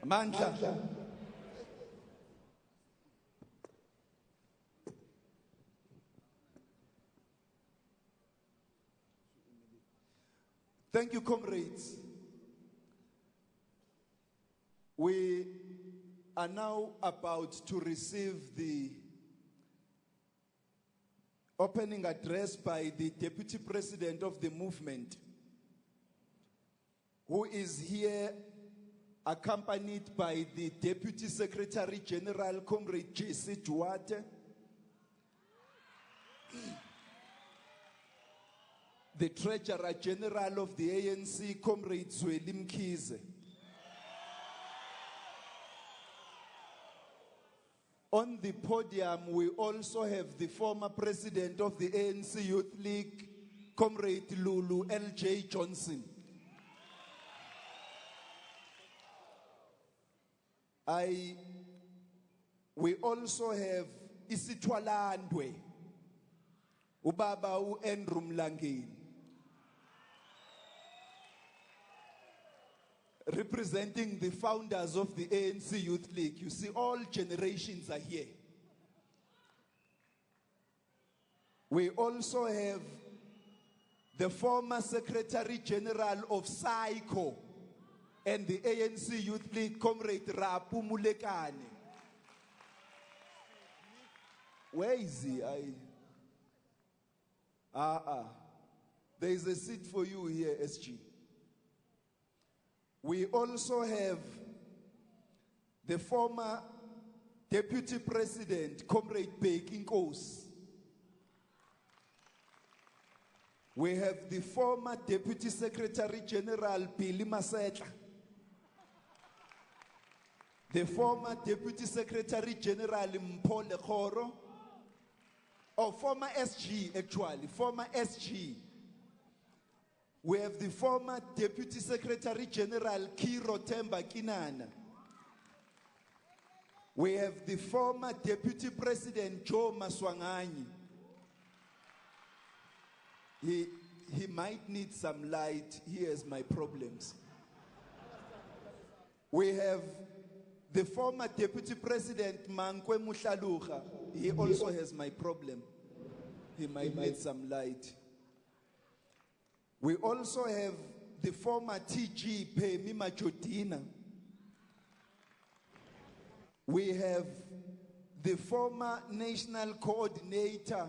Mandla. Thank you, comrades. We are now about to receive the opening address by the Deputy President of the movement, who is here accompanied by the Deputy Secretary General, Comrade J.C. Duarte, the Treasurer General of the ANC, Comrade Zweli Mkhize. On the podium, we also have the former President of the ANC Youth League, Comrade Lulu L.J. Johnson. We also have Isitwalandwe, Ubaba Andrew Mlangeni, representing the founders of the ANC Youth League. You see, all generations are here. We also have the former Secretary General of SAICO and the ANC Youth League, Comrade Rapu Mulekane. Where is he? There is a seat for you here, SG. We also have the former Deputy President, Comrade Bheki Nkosi. We have the former Deputy Secretary General, Billy Masetla. The former Deputy Secretary General, Mpho Lekgoro. Or former SG, actually, former SG. We have the former Deputy Secretary General, Kiro Temba Kinana. We have the former Deputy President, Joe Maswanganyi. He might need some light. He has my problems. We have the former Deputy President, Mankwe Mushalucha. He also has my problem. He might need some light. We also have the former TG, Phemi Majodina. We have the former National Coordinator,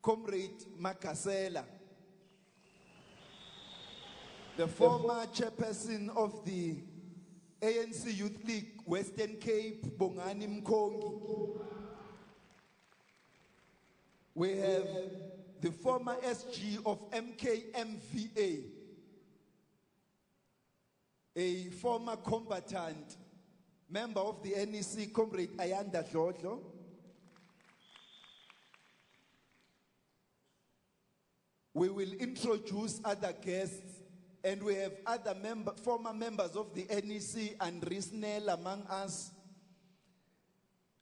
Comrade Makasela. The former Chairperson of the ANC Youth League, Western Cape, Bongani Mkongi. We have the former SG of MKMVA, a former combatant, member of the NEC, Comrade Ayanda Dlodlo. We will introduce other guests, and we have other former members of the NEC and Risnell among us,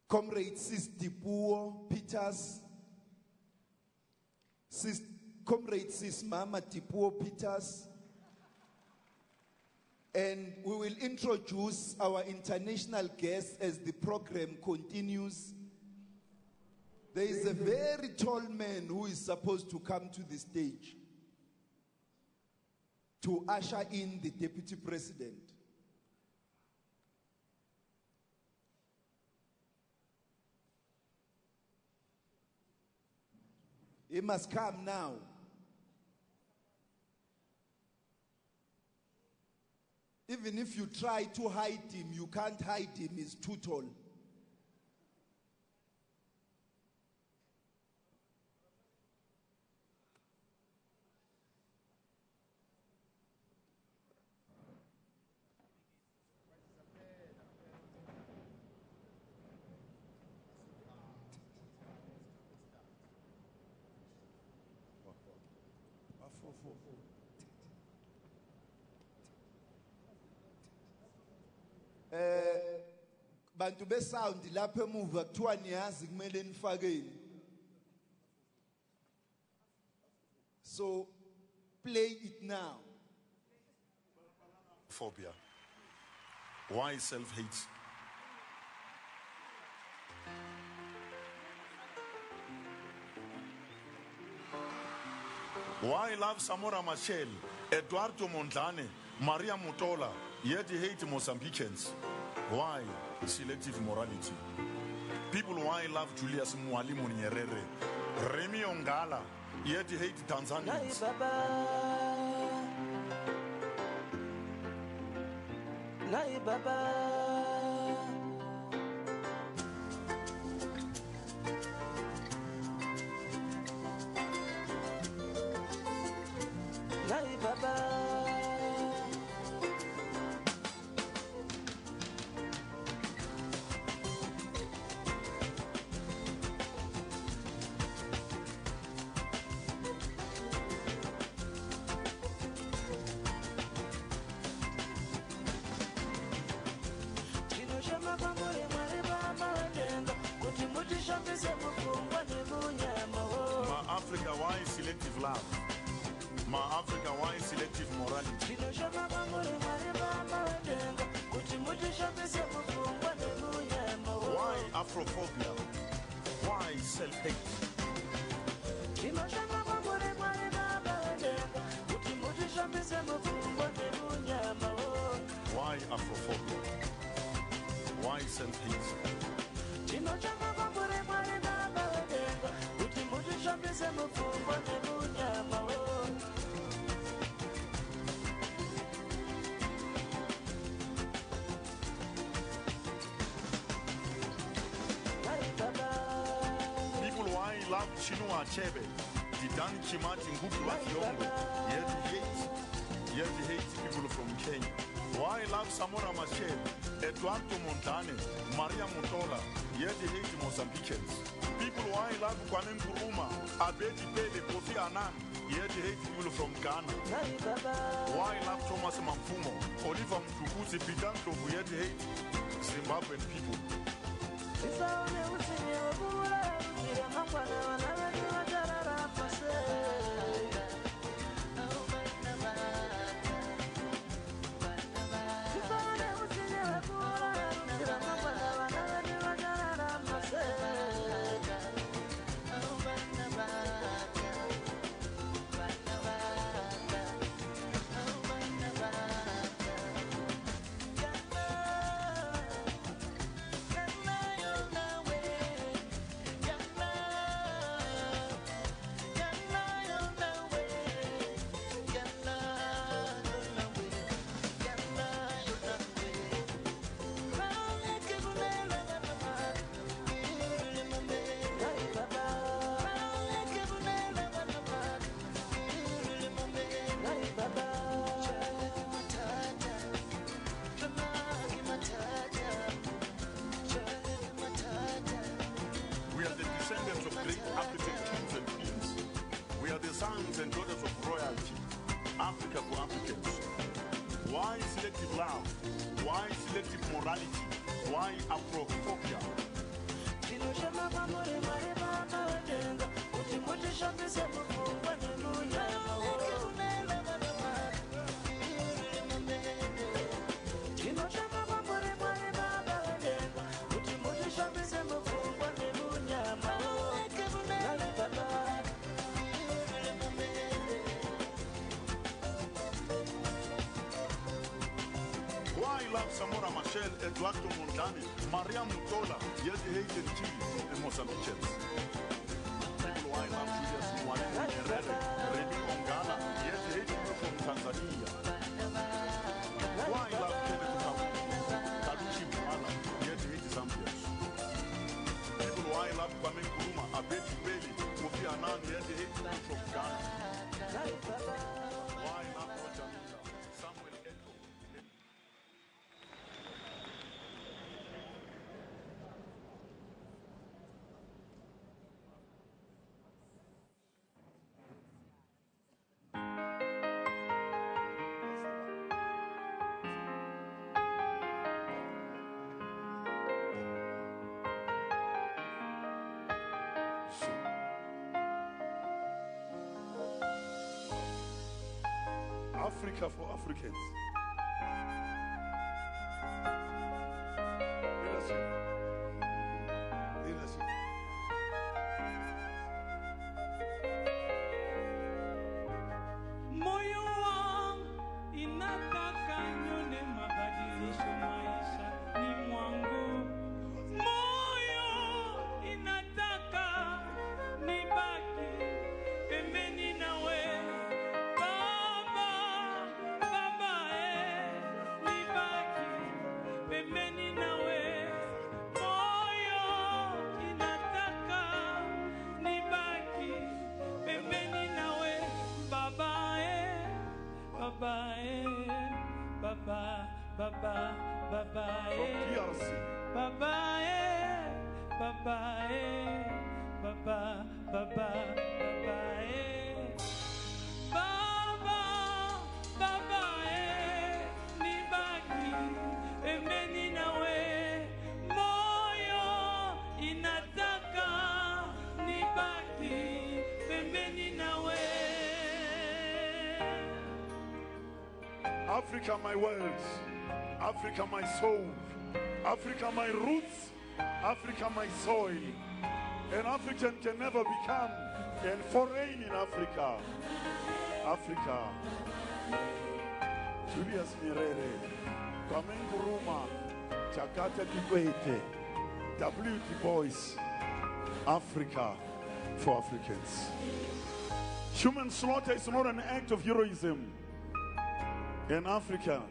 Comrade Sis Dipuo Peters, Comrade Sis Mama Dipuo Peters, and we will introduce our international guests as the program continues. There is a very tall man who is supposed to come to the stage to usher in the Deputy President. He must come now. Even if you try to hide him, you can't hide him, he's too tall. Bantu be sound lapha emuva kuthiwa niyazi kumele nifakeni. So play it now. Phobia. Why self-hate? Why love Samora Machel, Eduardo Mondlane, Maria Mutola, yet hate Mozambicans? Why selective morality? People why love Julius Mwalimu Nyerere, Remy Ongala, yet hate Tanzanians? Nai Baba, Nai Baba, Ma Africa, why selective love? Ma Africa, why selective morality? Why Afrophobia? Why self-hate? Why Afrophobia? Why self-hate? People why love Chinua Achebe, Didan Kimati Ngutu Wakiongo, yet hate people from Kenya. Why love Samora Machel, Eduardo Mondlane, Maria Mutola, yet hate Mozambicans? People why love Kwame Nkrumah, Abedi Pele, Kofi Annan, yet hate people from Ghana. Why love Thomas Mamfumo, Oliver Mtukudzi, Bidan Tobu, yet hate Zimbabwean people? We are the descendants of great African kings and queens. We are the sons and daughters of royalty. Africa for Africans. Why selective love? Why selective morality? Why Afrophobia? Why love Samora Machel, Eduardo Mondlane, Maria Mutola, yet they hate and kill the Mozambicans? People why love Julius Mwalimu Nyerere, Remy Ongala, yet they hate people from Tanzania? Why love Kenneth Kalushi Mwala, yet they hate Zambians? People why love Kwame Nkrumah, Abedi Pele, Kofi Annan, yet they hate people from Ghana? Why love Roger Miller, Samuel Eto'o? Africa for Africans. Leadership. Moyo wangu inataka nione mabadilisho maishani mwangu. Moyo inataka nibaki pembeni nawe. Baba, Baba, nibaki pembeni nawe. Moyo inataka nibaki pembeni nawe. Baba, Baba, Baba, Baba, Baba, From DRC. Baba, Baba, Baba, Baba, Baba, Baba, Baba, nibaki pembeni nawe. Moyo inataka nibaki pembeni nawe. Africa, my world. Africa, my soul. Africa, my roots. Africa, my soil. An African can never become foreign in Africa. Africa. Julius Nyerere, Kwame Nkrumah, Chakata Kikwete, W. Du Bois. Africa for Africans. Human slaughter is not an act of heroism. And Africa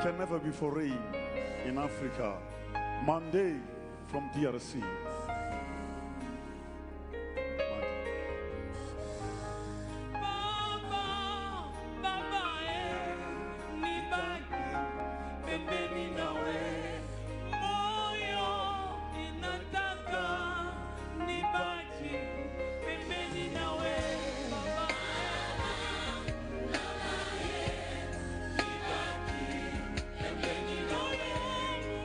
can never be foreign in Africa. Monday from DRC. Baba, Baba, nibaki pembeni nawe. Moyo inataka nibaki pembeni nawe. Baba, nibaki pembeni nawe.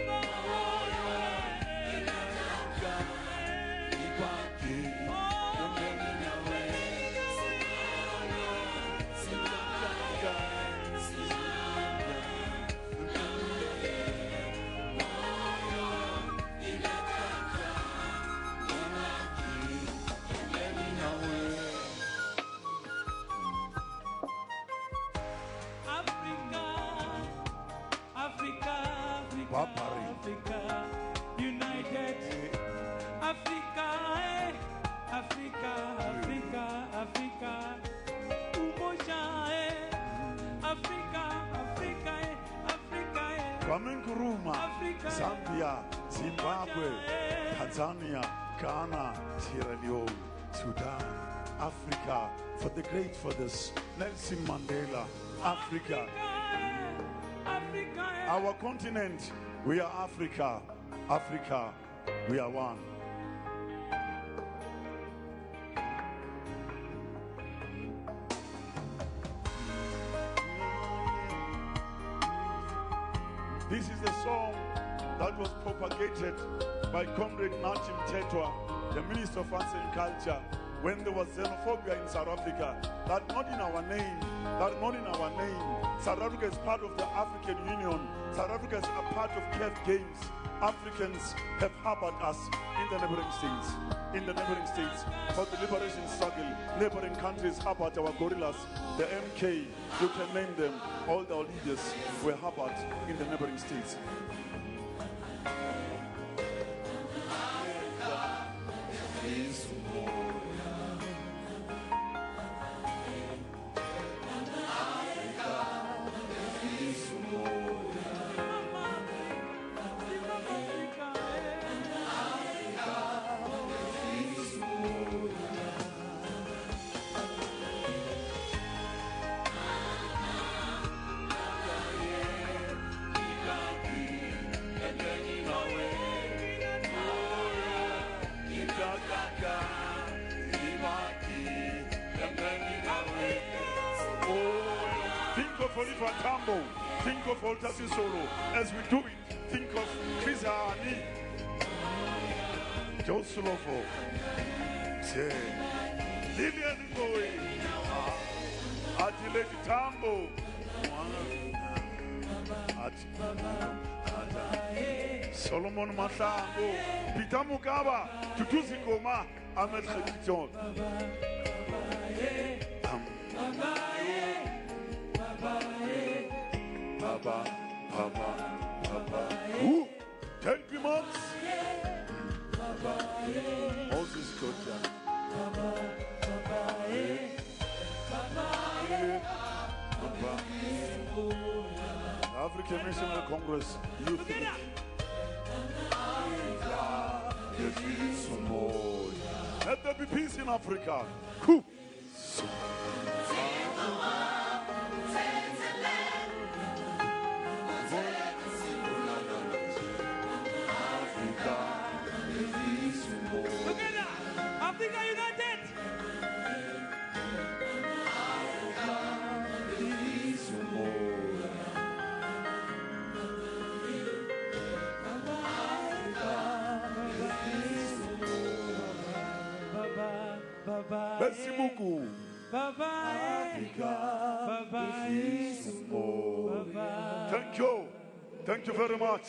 Moyo inataka nibaki pembeni nawe. Africa, Africa, Africa, Barbary. Africa, united. Africa, Africa, Africa, Africa, umoja. Africa, Africa, Africa, Kwame Nkrumah, Africa. Zambia, Zimbabwe, Tanzania, Ghana, Sierra Leone, Sudan, Africa, for the great fathers, Nelson Mandela, Africa. Africa, Our continent, we are Africa. Africa, we are one. This is the song that was propagated by Comrade Nachim Tetwa, the Minister of Arts and Culture, when there was xenophobia in South Africa. That not in our name, that not in our name. South Africa is part of the African Union. South Africa is a part of CAF Games. Africans have harbored us in the neighboring states. In the neighboring states, for the liberation struggle, neighboring countries harbored our gorillas, the MK, you can name them. All our leaders were harbored in the neighboring states. Think of Oliver Tambo, think of Walter Sisulu. As we do it, think of Chris Hani, Joe Sulofo, Lillian Ngoyi, Adelaide Tambo. Solomon Masango, Peter Mugaba, Tutuzi Goma, Ahmed Khadijon. Who? 10 months? Moses Kocha. African National Congress Youth League. Let there be peace in Africa. Whew. Together, Africa United. Merci beaucoup. Thank you. Thank you very much.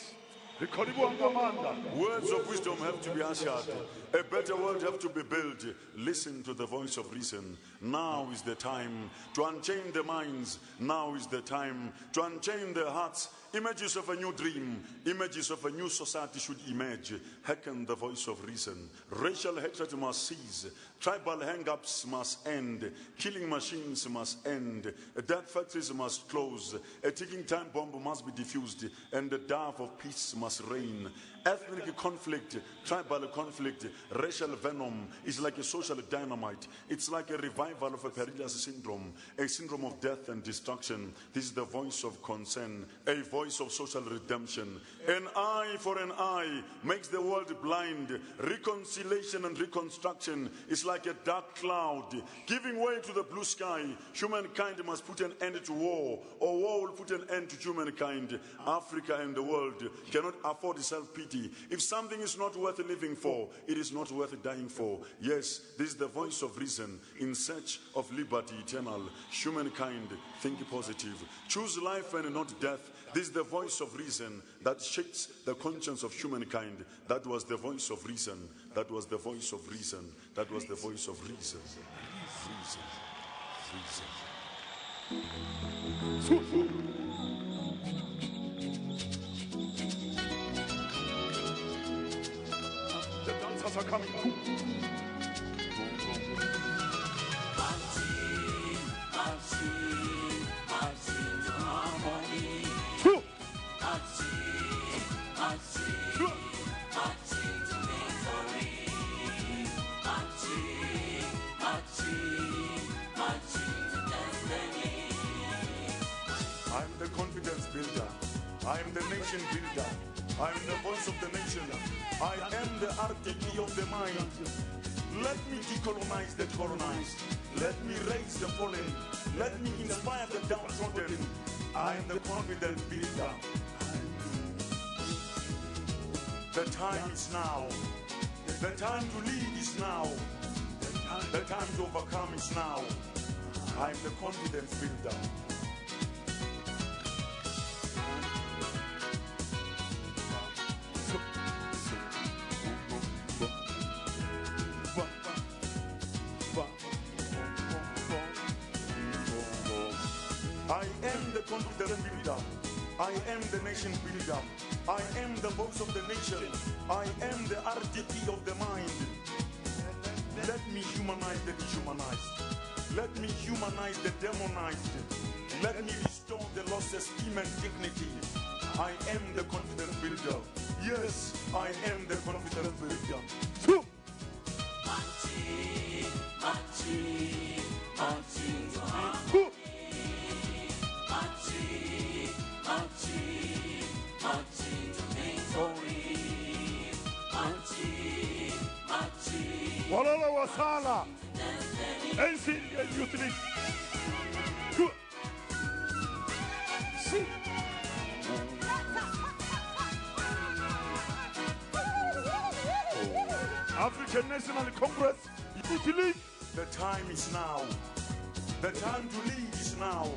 The Karibu Angamanda. Words of wisdom have to be answered. A better world have to be built. Listen to the voice of reason. Now is the time to unchain the minds. Now is the time to unchain the hearts. Images of a new dream, images of a new society should emerge. Hearken the voice of reason. Racial hatred must cease. Tribal hang-ups must end. Killing machines must end. Death factories must close. A ticking time bomb must be diffused. And the dove of peace must reign. Ethnic conflict, tribal conflict, racial venom is like a social dynamite. It's like a revival of a perilous syndrome, a syndrome of death and destruction. This is the voice of concern, a voice of social redemption. An eye for an eye makes the world blind. Reconciliation and reconstruction is like a dark cloud giving way to the blue sky. Humankind must put an end to war, or war will put an end to humankind. Africa and the world cannot afford self-pity. If something is not worth living for, it is not worth dying for. Yes, this is the voice of reason in search of liberty eternal. Humankind, think positive. Choose life and not death. This is the voice of reason that shakes the conscience of humankind. That was the voice of reason. That was the voice of reason. That was the voice of reason. Reason. The dancers are coming. I'm the confidence builder. I'm the nation builder. I'm the voice of the nation. I am the architect of the mind. Let me decolonize the colonized. Let me raise the fallen. Let me inspire the downtrodden. I am the confident builder. The time is now. The time to lead is now. The time to overcome is now. I am the confidence builder. I am the confidence builder. I am the nation builder. I am the voice of the nation. I am the RDP of the mind. Let me humanize the dehumanized. Let me humanize the demonized. Let me restore the lost esteem and dignity. I am the confidence builder. Yes, I am the confidence builder. Walala wasala. ANCYL Youth League. See. African National Congress Youth League. The time is now. The time to lead is now.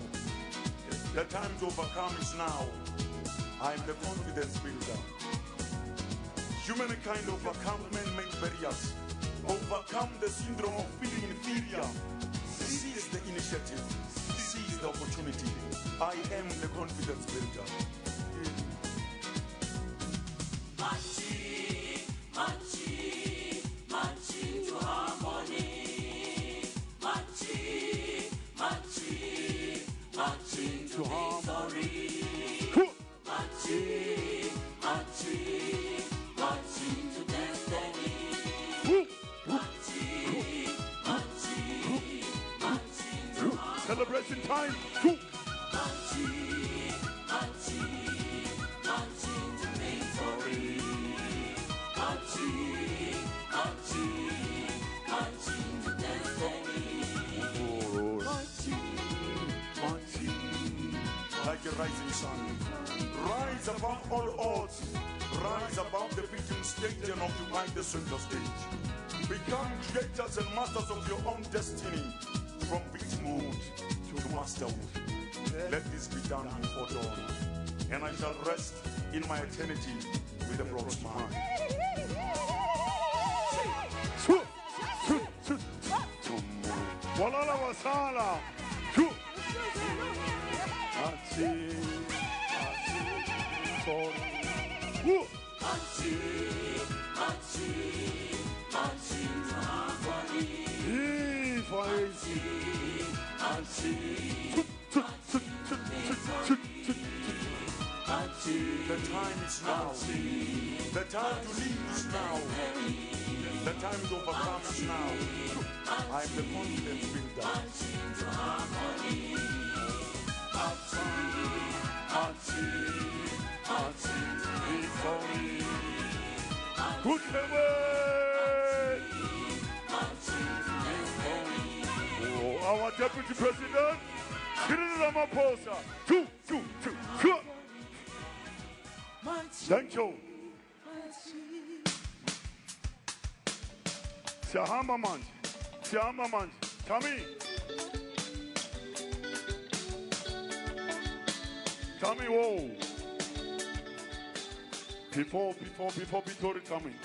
The time to overcome is now. I am the confidence builder. Humankind overcome man-made barriers. Overcome the syndrome of feeling inferior. Seize the initiative. Seize the opportunity. I am the confidence builder. Marching to harmony. Marching to victory. Marching to destiny. Marching to celebration time. marching to victory. Marching to destiny. Like a rising sun. Rise above all odds. Rise above the victim stage and occupy the center stage. Become creators and masters of your own destiny. From victimhood to masterhood. Let this be done before dawn. And I shall rest in my eternity with a broad smile. Walala wasala. The time is now. The time to leave is now. The time to overcome is now. I am the confidence builder. Victory. Good heaven. Our Deputy President, Cyril Ramaphosa. Thank you. Siyahamba manje. Tami, whoa. Before Pretoria coming.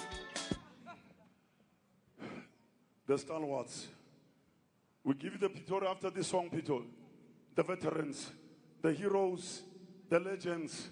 The stalwarts. We give you the Pretoria after this song, Pretoria. The veterans, the heroes, the legends.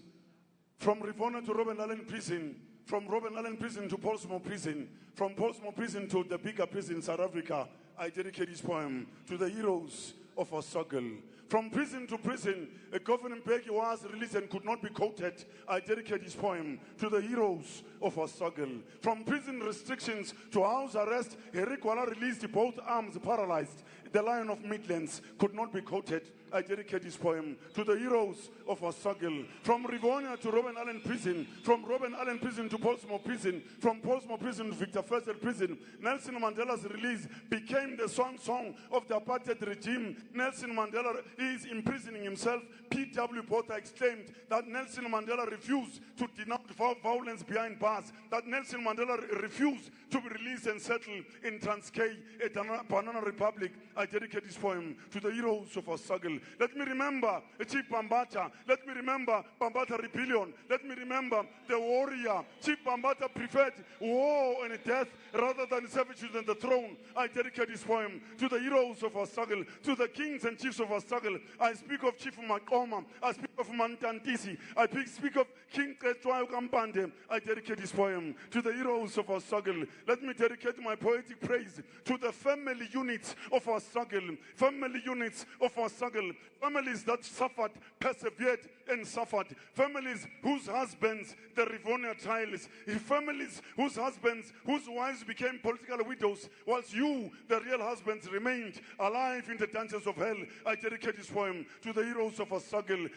From Rivonia to Robben Island Prison, from Robben Island Prison to Portsmouth Prison, from Portsmouth Prison to the bigger prison in South Africa, I dedicate this poem to the heroes of our struggle. From prison to prison, a governing Peggy was released and could not be quoted. I dedicate this poem to the heroes of our struggle. From prison restrictions to house arrest, Eric Wala released both arms paralyzed. The Lion of Midlands could not be quoted. I dedicate this poem to the heroes of our struggle. From Rivonia to Robben Island Prison, from Robben Island Prison to Portsmouth Prison, from Portsmouth Prison to Victor Verster Prison, Nelson Mandela's release became the swan song of the apartheid regime. Nelson Mandela is imprisoning himself. P.W. Botha exclaimed that Nelson Mandela refused to denounce violence behind bars, that Nelson Mandela refused to be released and settled in Transkei, a Banana Republic. I dedicate this poem to the heroes of our struggle. Let me remember Chief Bambata. Let me remember Bambata Rebellion. Let me remember the warrior. Chief Bambata preferred war and death rather than servitude on the throne. I dedicate this poem to the heroes of our struggle, to the kings and chiefs of our struggle. I speak of Chief Makoma. I speak of Mantantisi. I speak of King Ketwayo Kampande. I dedicate this poem to the heroes of our struggle. Let me dedicate my poetic praise to the family units of our struggle. Family units of our struggle. Families that suffered, persevered, and suffered. Families whose husbands, the Rivonia trials. Families whose husbands, whose wives became political widows, whilst you, the real husbands, remained alive in the dungeons of hell. I dedicate this poem to the heroes of our struggle.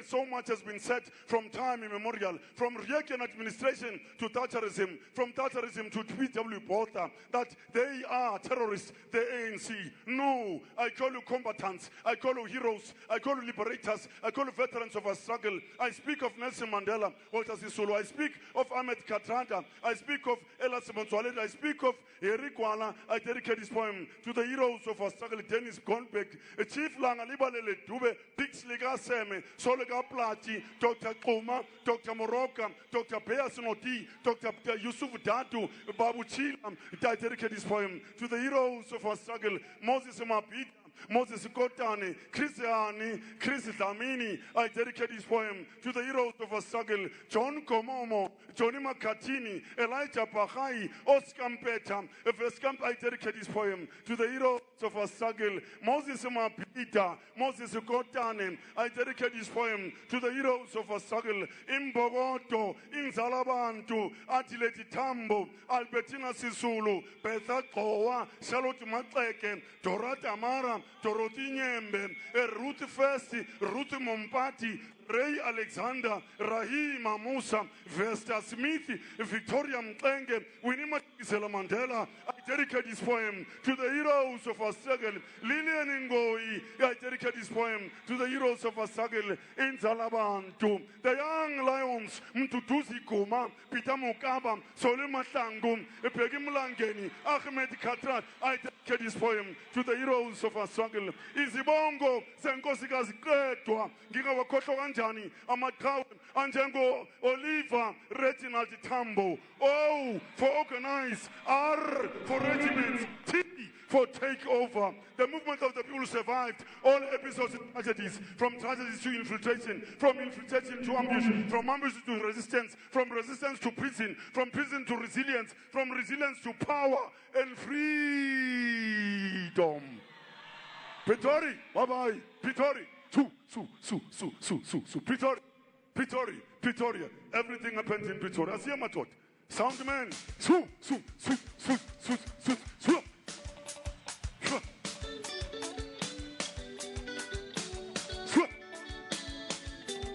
So much has been said from time immemorial, from Reagan administration to Thatcherism, from Thatcherism to P.W. Botha, that they are terrorists, the ANC. No, I call you combatants. I call you call heroes, I call liberators, I call veterans of our struggle. I speak of Nelson Mandela, Walter Sisulu, I speak of Ahmed Kathrada, I speak of Ella Simonswalet, I speak of Eric Wala. I dedicate this poem to the heroes of our struggle, Dennis Gonbeck, Chief Langa Libalele Dube, Pixley Gaseme, Solega Plati, Dr. Koma, Dr. Moroka, Dr. Beasinoti, Dr. Yusuf Datu, Babu Chilam. I dedicate this poem to the heroes of our struggle, Moses Mapita, Moses Kotane, Christiani, Chris Damini. I dedicate this poem to the heroes of our struggle, John Komomo, Johnny Makatini, Elijah Pahai, Oscar Mpeta. I dedicate this poem to the heroes of our struggle, Moses Mapita, Moses Kotane. I dedicate this poem to the heroes of our struggle, Imbogoto, Inzalabantu, Atileti Tambo, Albertina Sisulu, Betha Kowa, Charlotte Matleke, Dorata Amara, Dorothy Nyembe, Ruth Festi, Ruth Mompati, Ray Alexander, Rahima Musa, Vesta Smith, Victoria Mtlenge, Winnie Mandela. I dedicate this poem to the heroes of our struggle, Lilian Ngoi. I dedicate this poem to the heroes of our struggle in Zalabantu, the young lions, Mtutuzi Kuma, Peter Mukaba, Solima Tangum, Pegimulangeni, Ahmed Katrat. I dedicate this poem to the heroes of our struggle. Izibongo, Senkosikas Kretwa, Giga Wakoto Anjani, Amatau, Anjango, Oliva, Reginald Tambo. O for organize, R for regiments, T for takeover. The movement of the people survived all episodes of tragedies, from tragedies to infiltration, from infiltration to ambush, from ambush to resistance, from resistance to prison, from prison to resilience, from resilience to power and freedom. Pretoria, bye-bye. Pretoria, Pretoria. Everything happens in Pretoria. As my thought. Sound man.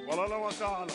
Walala wa ta'ala.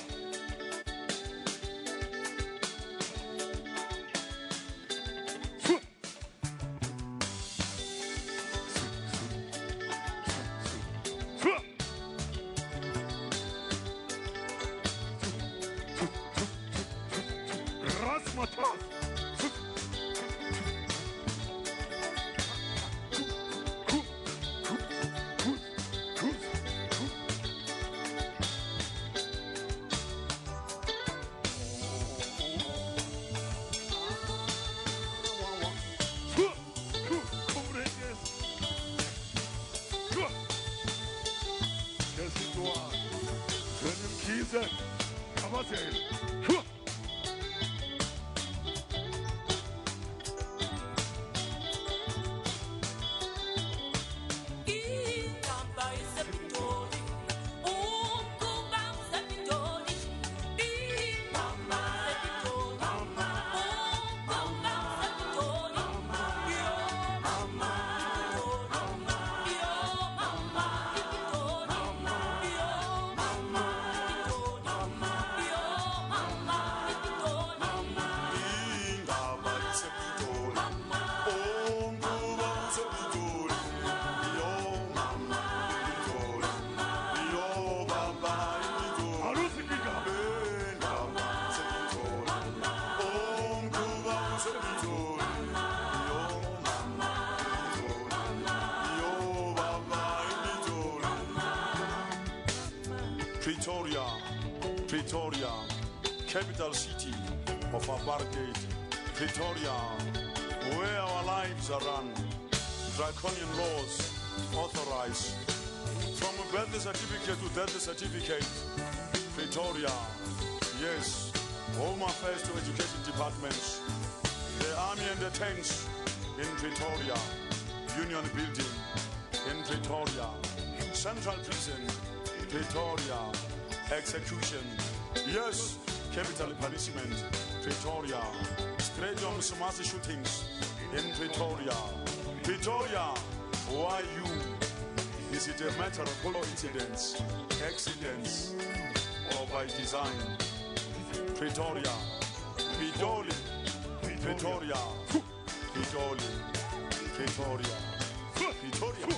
Pretoria, capital city of apartheid. Pretoria, where our lives are run, draconian laws authorized. From birth certificate to death certificate, Pretoria, yes, home affairs to education departments, the army and the tanks in Pretoria, Union Building in Pretoria, Central Prison, Pretoria, execution, yes, capital punishment, Pretoria, stadiums, mass shootings in Pretoria. Pretoria, why you? Is it a matter of coincidence, accidents, or by design? Pretoria, Pretoria, Pretoria, Pretoria, Pretoria, Pretoria.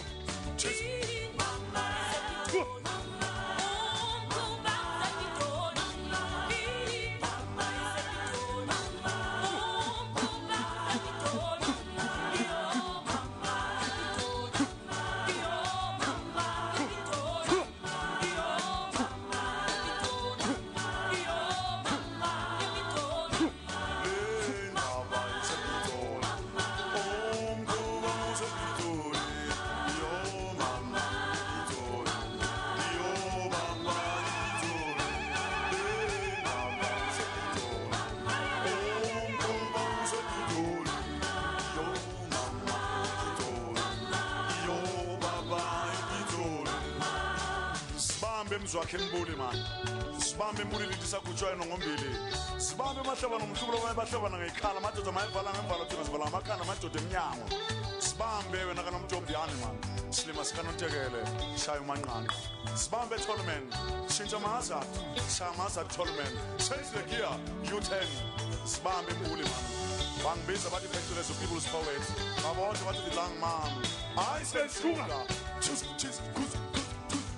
Sibambe mzwakhe mbuli man. Sibambe mbuli lidisakhutshwa yena ngombili. Sibambe mahlaba nomhlubulo bahlaba ngekhala madoda mayivala ngemvala thina sivala amakhanda madoda emnyango. Sibambe wena kana mjombiyane man. Silima sikanontekele shaya umanqane. Sibambe Tolman. Shintsha maza. Shaya maza Tolman. Change the gear. U10. Sibambe mbuli man. Bangibiza bathi factories of people's poets. Babonke bathi the lang man. I said sugar. Cheese, cheese, cheese,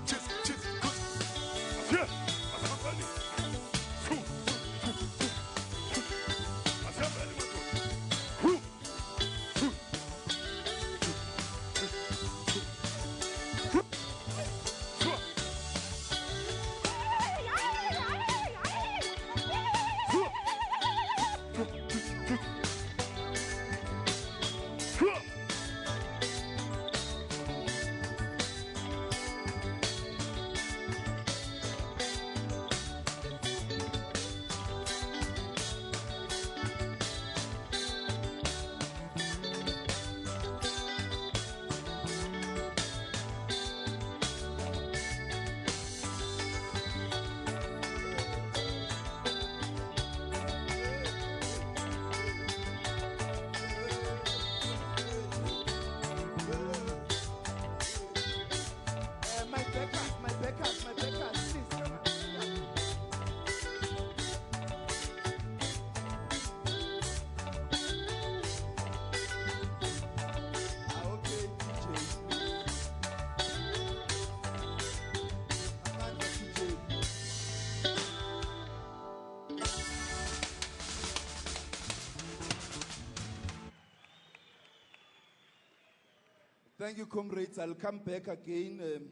cheese, cheese, cheese. Thank you, comrades. I'll come back again.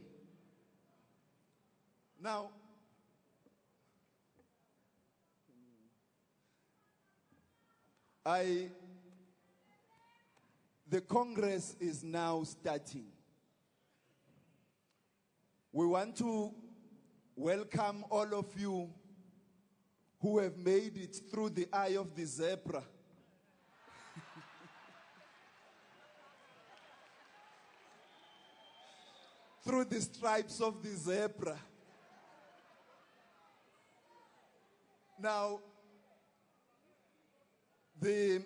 Now, the Congress is now starting. We want to welcome all of you who have made it through the eye of the zebra. Through the stripes of the zebra. Now, there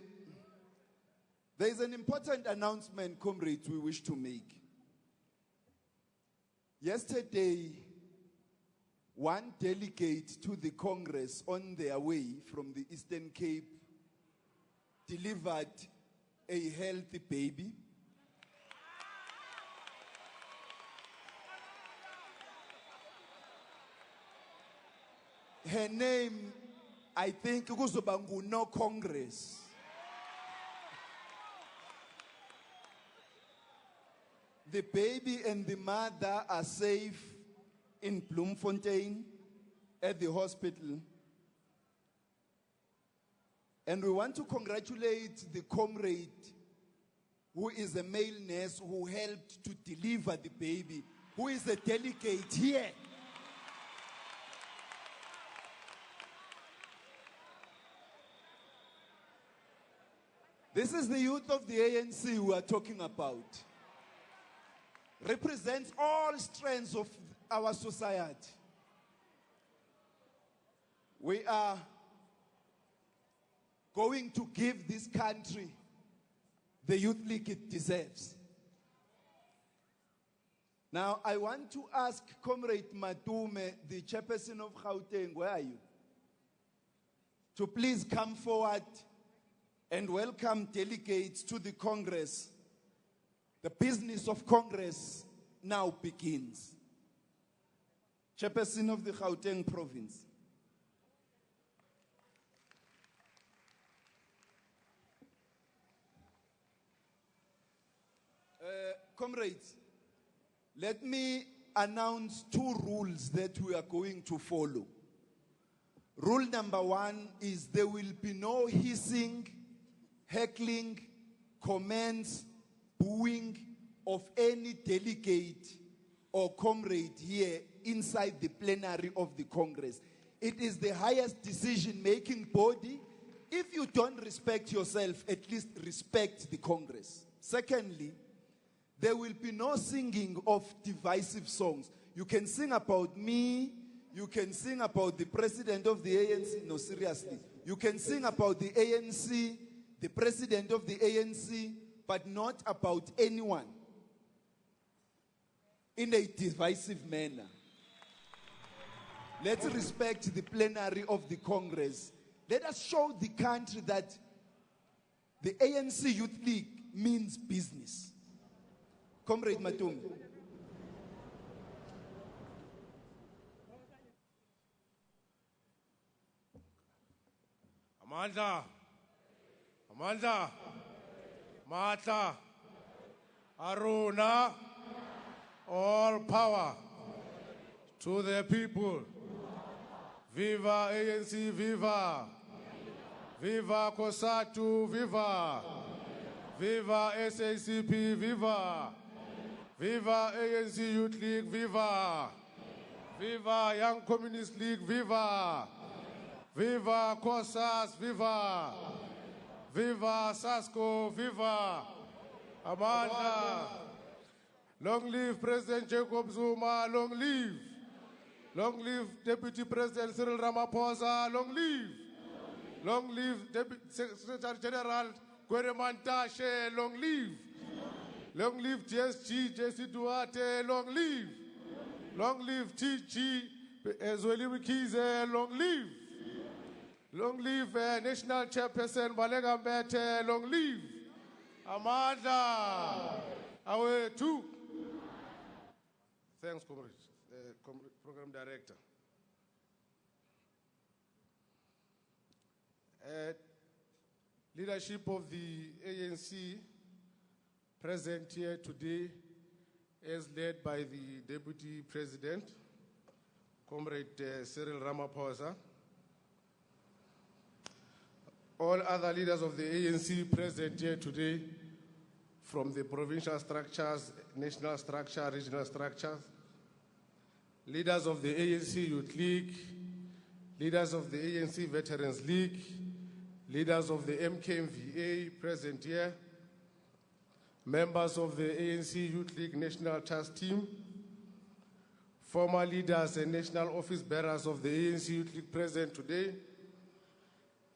is an important announcement, comrades, we wish to make. Yesterday, one delegate to the Congress on their way from the Eastern Cape delivered a healthy baby. Her name, I think, kuzoba no Congress. The baby and the mother are safe in Bloemfontein at the hospital. And we want to congratulate the comrade who is a male nurse who helped to deliver the baby, who is a delegate here. This is the youth of the ANC we are talking about. Represents all strands of our society. We are going to give this country the youth league it deserves. Now, I want to ask Comrade Matume, the chairperson of Gauteng, where are you? To please come forward and welcome delegates to the Congress. The business of Congress now begins. Chairperson of the Gauteng province. Comrades, let me announce 2 rules that we are going to follow. Rule number 1 is there will be no hissing, heckling, comments, booing of any delegate or comrade here inside the plenary of the Congress. It is the highest decision-making body. If you don't respect yourself, at least respect the Congress. Secondly, there will be no singing of divisive songs. You can sing about me. You can sing about the president of the ANC. No, seriously. You can sing about the ANC, the president of the ANC, but not about anyone in a divisive manner. Let's respect the plenary of the Congress. Let us show the country that the ANC Youth League means business. Comrade Matumbi. Amandla, Matla, Aruna, all power to the people. Viva ANC, viva! Viva COSATU, viva! Viva SACP, viva! Viva ANC Youth League, viva! Viva Young Communist League, viva! Viva COSAS, viva! Viva SASCO, viva! Amanda! Long live President Jacob Zuma, long live! Long live Deputy President Cyril Ramaphosa, long live! Long live Deputy Secretary General Kweremantashe, long live! Long live GSG, JC Duarte, long live! Long live TG, Zweli Wikize, long live! Long live National Chairperson Balega Mbete, long live! Amanda! Our two. Thanks, comrade. Program Director. Leadership of the ANC present here today is led by the Deputy President, Comrade Cyril Ramaphosa. All other leaders of the ANC present here today, from the provincial structures, national structure, regional structures, leaders of the ANC Youth League, leaders of the ANC Veterans League, leaders of the MKMVA present here, members of the ANC Youth League National Task Team, former leaders and national office bearers of the ANC Youth League present today,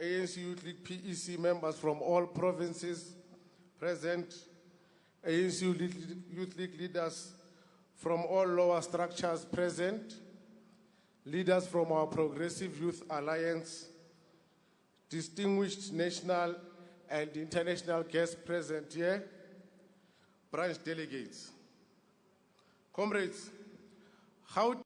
ANC Youth League PEC members from all provinces present, ANC Youth League leaders from all lower structures present, leaders from our Progressive Youth Alliance, distinguished national and international guests present here, branch delegates. Comrades, how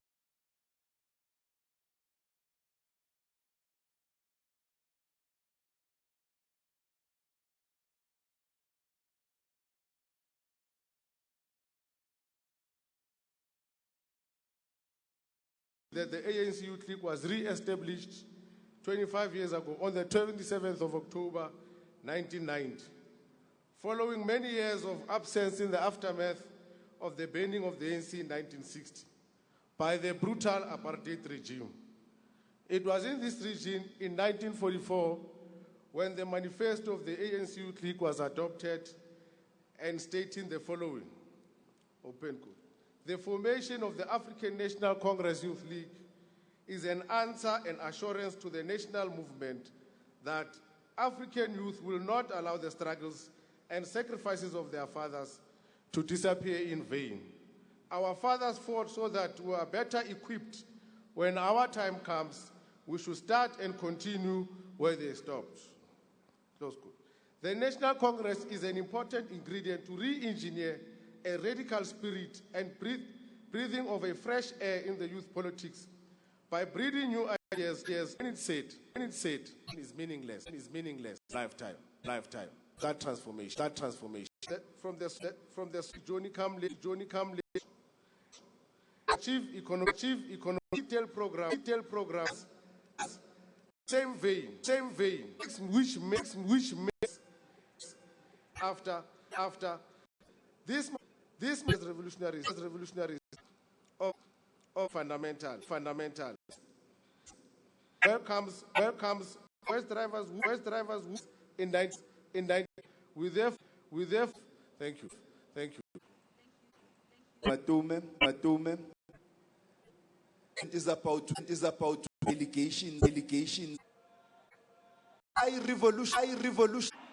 that the ANC Youth League was re-established 25 years ago on the 27th of October 1990, following many years of absence in the aftermath of the banning of the ANC in 1960 by the brutal apartheid regime. It was in this regime in 1944 when the manifesto of the ANC Youth League was adopted and stating the following, open quote, "The formation of the African National Congress Youth League is an answer and assurance to the national movement that African youth will not allow the struggles and sacrifices of their fathers to disappear in vain. Our fathers fought so that we are better equipped. When our time comes, we should start and continue where they stopped." Close quote. The National Congress is an important ingredient to re-engineer a radical spirit and breathing of a fresh air in the youth politics by breeding new ideas. When it's said, is meaningless. Lifetime. That transformation. From the Johnny come late. Achieve economic detail programs. Same vein, which makes after this is revolutionary of fundamental. Where comes West drivers in 90 with their thank you. Matume. is about allegations. I revolution.